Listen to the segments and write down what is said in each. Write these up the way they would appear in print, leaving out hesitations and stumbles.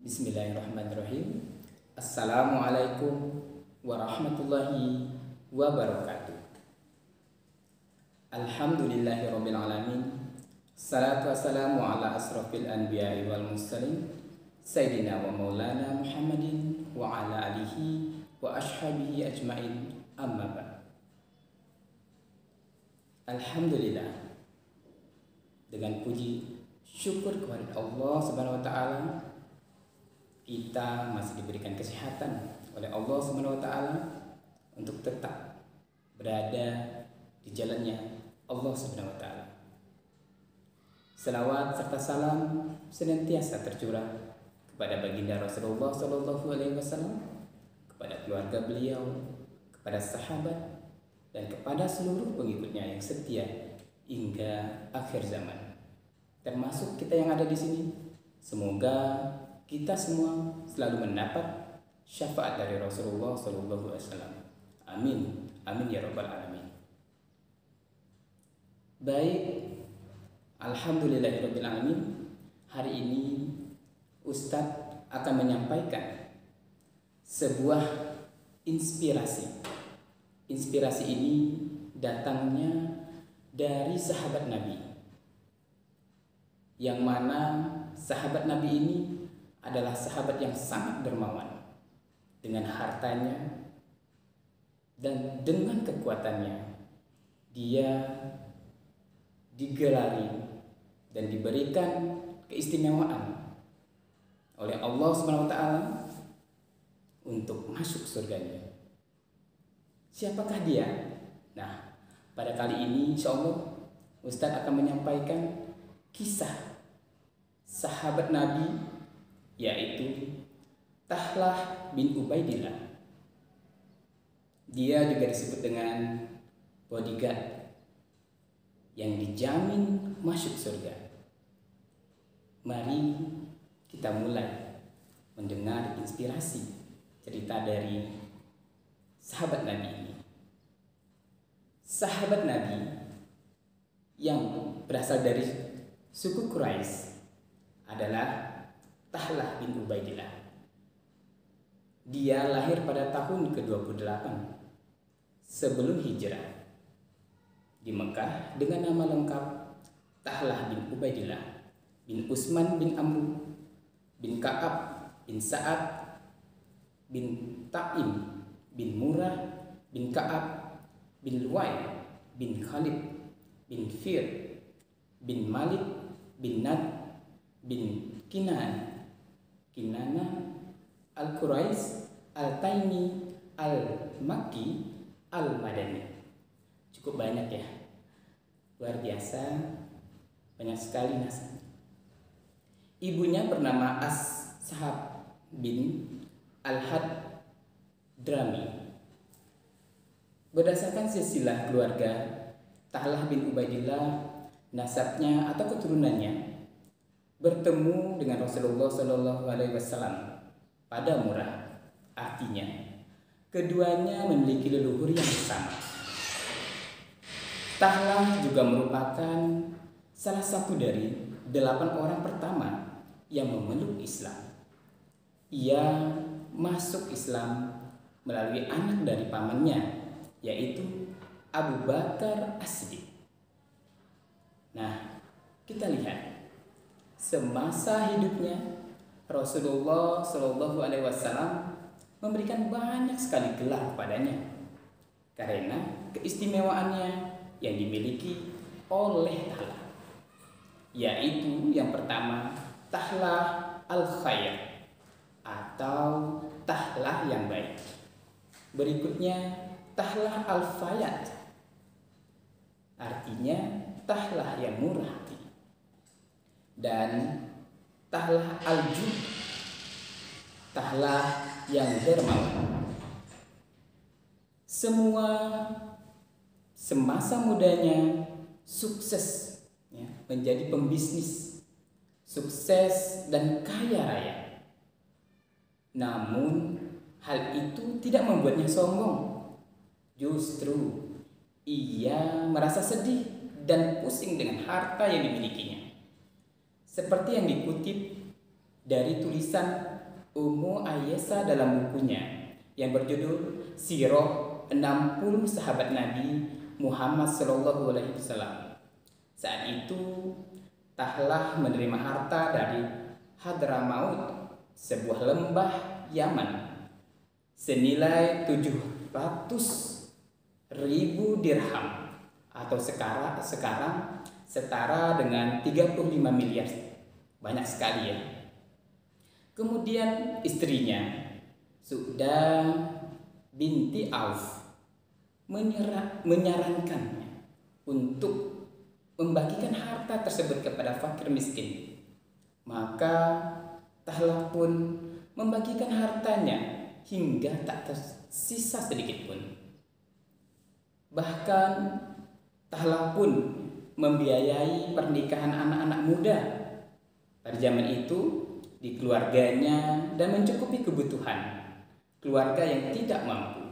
Bismillahirrahmanirrahim. Assalamualaikum warahmatullahi wabarakatuh. Alhamdulillahirabbil alamin. Salatu wassalamu ala asrofil anbiya'i wal mursalin Sayyidina wa maulana Muhammadin wa ala alihi wa ashabihi ajmain, amma ba'd. Alhamdulillah, dengan puji syukur kepada Allah Subhanahu wa taala, kita masih diberikan kesehatan oleh Allah Subhanahu wa taala untuk tetap berada di jalannya Allah Subhanahu wa taala. Selawat serta salam senantiasa tercurah kepada baginda Rasulullah sallallahu alaihi wasallam, kepada keluarga beliau, kepada sahabat, dan kepada seluruh pengikutnya yang setia hingga akhir zaman. Termasuk kita yang ada di sini. Semoga kita semua selalu mendapat syafaat dari Rasulullah sallallahu alaihi wasallam. Amin. Amin ya rabbal alamin. Baik, alhamdulillahirabbil alamin. Hari ini Ustadz akan menyampaikan sebuah inspirasi. Inspirasi ini datangnya dari sahabat Nabi, yang mana sahabat Nabi ini adalah sahabat yang sangat dermawan dengan hartanya dan dengan kekuatannya. Dia digelari dan diberikan keistimewaan oleh Allah Subhanahu wa taala untuk masuk surganya. Siapakah dia? Nah, pada kali ini insyaallah Ustadz akan menyampaikan kisah sahabat Nabi, yaitu Talhah bin Ubaidillah. Dia juga disebut dengan bodyguard yang dijamin masuk surga. Mari kita mulai mendengar inspirasi cerita dari sahabat Nabi ini. Sahabat Nabi yang berasal dari suku Quraisy adalah Talhah bin Ubaidillah. Dia lahir pada tahun ke-28 sebelum hijrah di Mekah dengan nama lengkap Talhah bin Ubaidillah bin Utsman bin Amr bin Ka'ab bin Sa'ad bin Ta'im bin Murrah bin Ka'ab bin Luwai bin Khalid bin Fir bin Malik bin Nad bin Kinana Al-Quraisy Al-Taimi Al-Makki Al-Madani. Cukup banyak ya, luar biasa, banyak sekali nasabnya. Ibunya bernama As-Sahab bin Al-Hadrami. Berdasarkan silsilah keluarga Talhah bin Ubaidillah, nasabnya atau keturunannya bertemu dengan Rasulullah Shallallahu Alaihi Wasallam pada Murrah. Artinya, keduanya memiliki leluhur yang sama. Talhah juga merupakan salah satu dari 8 orang pertama yang memeluk Islam. Ia masuk Islam melalui anak dari pamannya, yaitu Abu Bakar As-Siddiq. Nah, kita lihat semasa hidupnya Rasulullah Shallallahu Alaihi Wasallam memberikan banyak sekali gelar kepadanya karena keistimewaannya yang dimiliki oleh Talhah, yaitu yang pertama Talhah al-Khair atau Talhah yang baik. Berikutnya Talhah al-Fayad, artinya Talhah yang murah hati. Dan Talhah al-Jud, Talhah yang dermawan. Semasa mudanya sukses ya, menjadi pembisnis, sukses dan kaya raya. Namun hal itu tidak membuatnya sombong. Justru ia merasa sedih dan pusing dengan harta yang dimilikinya. Seperti yang dikutip dari tulisan Ummu Ayyasa dalam bukunya yang berjudul Sirah 60 Sahabat Nabi Muhammad Sallallahu Alaihi Wasallam. Saat itu Tahlah menerima harta dari Hadramaut, sebuah lembah Yaman, senilai 700.000 dirham atau sekarang setara dengan 35 miliar. Banyak sekali ya. Kemudian istrinya Su'dah binti Auf menyarankannya untuk membagikan harta tersebut kepada fakir miskin. Maka Tahlah pun membagikan hartanya hingga tak tersisa sedikit pun. Bahkan Tahlah pun membiayai pernikahan anak-anak muda pada zaman itu di keluarganya dan mencukupi kebutuhan keluarga yang tidak mampu.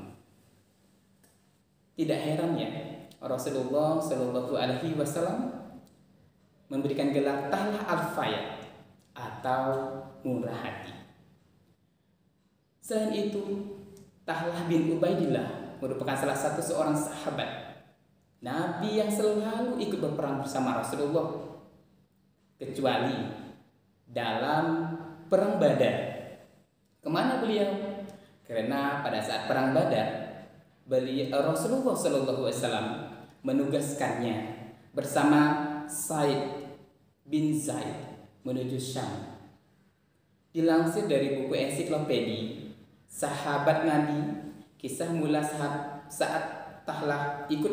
Tidak heran ya, Rasulullah Shallallahu Alaihi Wasallam memberikan gelar Tahlah al-Fayad atau murah hati. Selain itu, Tahlah bin Ubaidillah merupakan salah satu seorang sahabat Nabi yang selalu ikut berperang bersama Rasulullah, kecuali dalam perang Badar. Kemana beliau? Karena pada saat perang Badar, Rasulullah SAW menugaskannya bersama Said bin Zaid menuju Syam. Dilansir dari buku ensiklopedi Sahabat Nabi, kisah mula saat Tahlah ikut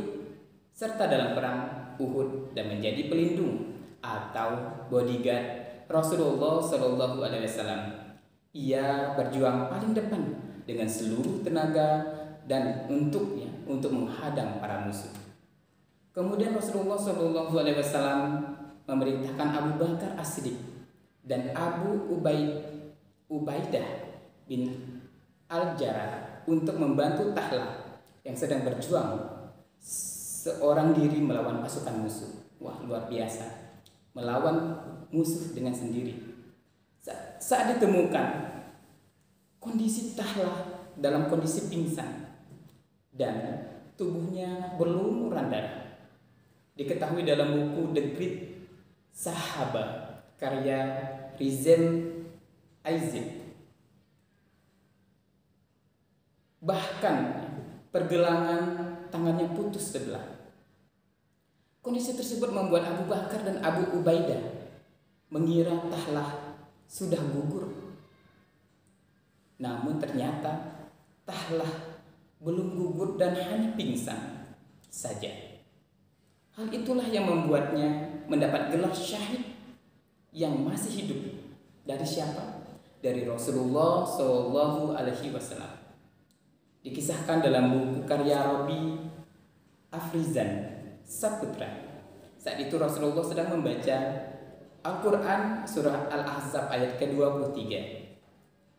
serta dalam perang Uhud dan menjadi pelindung atau bodyguard Rasulullah Shallallahu Alaihi Wasallam. Ia berjuang paling depan dengan seluruh tenaga dan untuk menghadang para musuh. Kemudian Rasulullah Shallallahu Alaihi Wasallam memerintahkan Abu Bakar As-Siddiq dan Abu Ubaidah bin Al-Jarrah untuk membantu Tahlah yang sedang berjuang seorang diri melawan pasukan musuh. Wah, luar biasa. Melawan musuh dengan sendiri. Saat ditemukan kondisi Tahlah dalam kondisi pingsan dan tubuhnya berlumuran darah. Diketahui dalam buku The Great Sahaba karya Rizal Aizid. Bahkan pergelangan tangannya putus sebelah. Kondisi tersebut membuat Abu Bakar dan Abu Ubaidah mengira Tahlah sudah gugur. Namun ternyata Tahlah belum gugur dan hanya pingsan saja. Hal itulah yang membuatnya mendapat gelar syahid yang masih hidup. Dari siapa? Dari Rasulullah Shallallahu Alaihi Wasallam. Dikisahkan dalam buku karya Robi Afrizan Saputra. Saat itu Rasulullah sedang membaca Al-Quran surah Al-Ahzab ayat ke-23.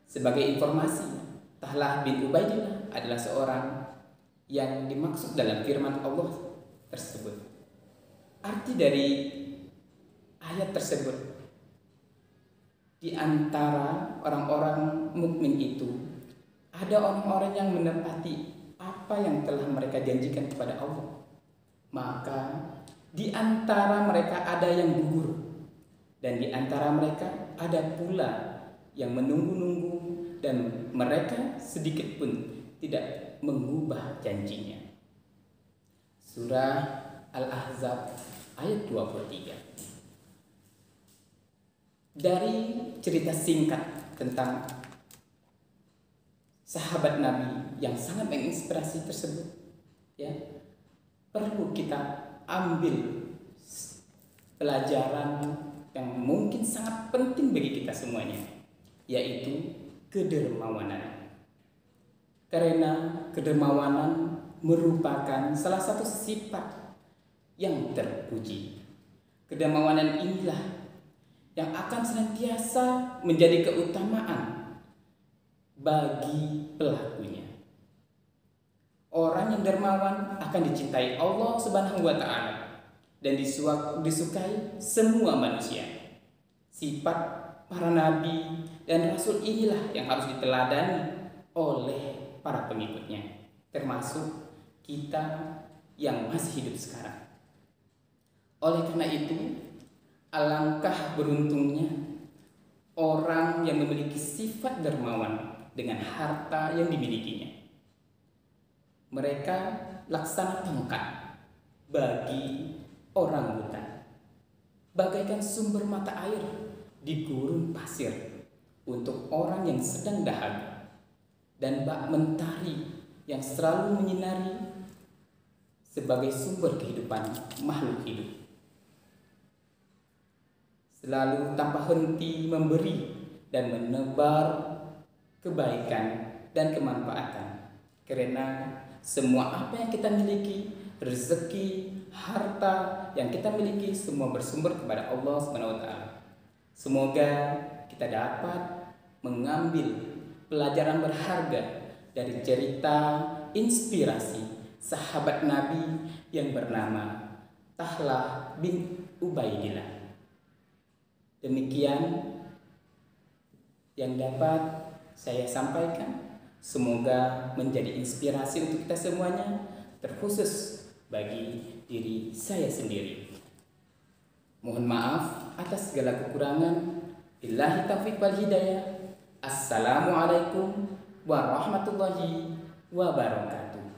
Sebagai informasi, Tahlah bin Ubaidillah adalah seorang yang dimaksud dalam firman Allah tersebut. Arti dari ayat tersebut, di antara orang-orang mukmin itu ada orang-orang yang menepati apa yang telah mereka janjikan kepada Allah. Maka di antara mereka ada yang gugur, dan di antara mereka ada pula yang menunggu-nunggu, dan mereka sedikit pun tidak mengubah janjinya. Surah Al-Ahzab ayat 23. Dari cerita singkat tentang sahabat Nabi yang sangat menginspirasi tersebut, ya, perlu kita ambil pelajaran yang mungkin sangat penting bagi kita semuanya, yaitu kedermawanan. Karena kedermawanan merupakan salah satu sifat yang terpuji. Kedermawanan inilah yang akan senantiasa menjadi keutamaan bagi pelakunya. Orang yang dermawan akan dicintai Allah Subhanahu wa Ta'ala dan disukai semua manusia. Sifat para nabi dan rasul inilah yang harus diteladani oleh para pengikutnya, termasuk kita yang masih hidup sekarang. Oleh karena itu, alangkah beruntungnya orang yang memiliki sifat dermawan dengan harta yang dimilikinya. Mereka laksana tongkat bagi orang buta, bagaikan sumber mata air di gurun pasir untuk orang yang sedang dahaga, dan bak mentari yang selalu menyinari sebagai sumber kehidupan makhluk hidup. Selalu tanpa henti memberi dan menebar kebaikan dan kemanfaatan, karena semua apa yang kita miliki, rezeki, harta yang kita miliki, semua bersumber kepada Allah SWT. Semoga kita dapat mengambil pelajaran berharga dari cerita inspirasi sahabat Nabi yang bernama Talhah bin Ubaidillah. Demikian yang dapat saya sampaikan. Semoga menjadi inspirasi untuk kita semuanya, terkhusus bagi diri saya sendiri. Mohon maaf atas segala kekurangan. Billahi taufiq wal hidayah. Assalamualaikum warahmatullahi wabarakatuh.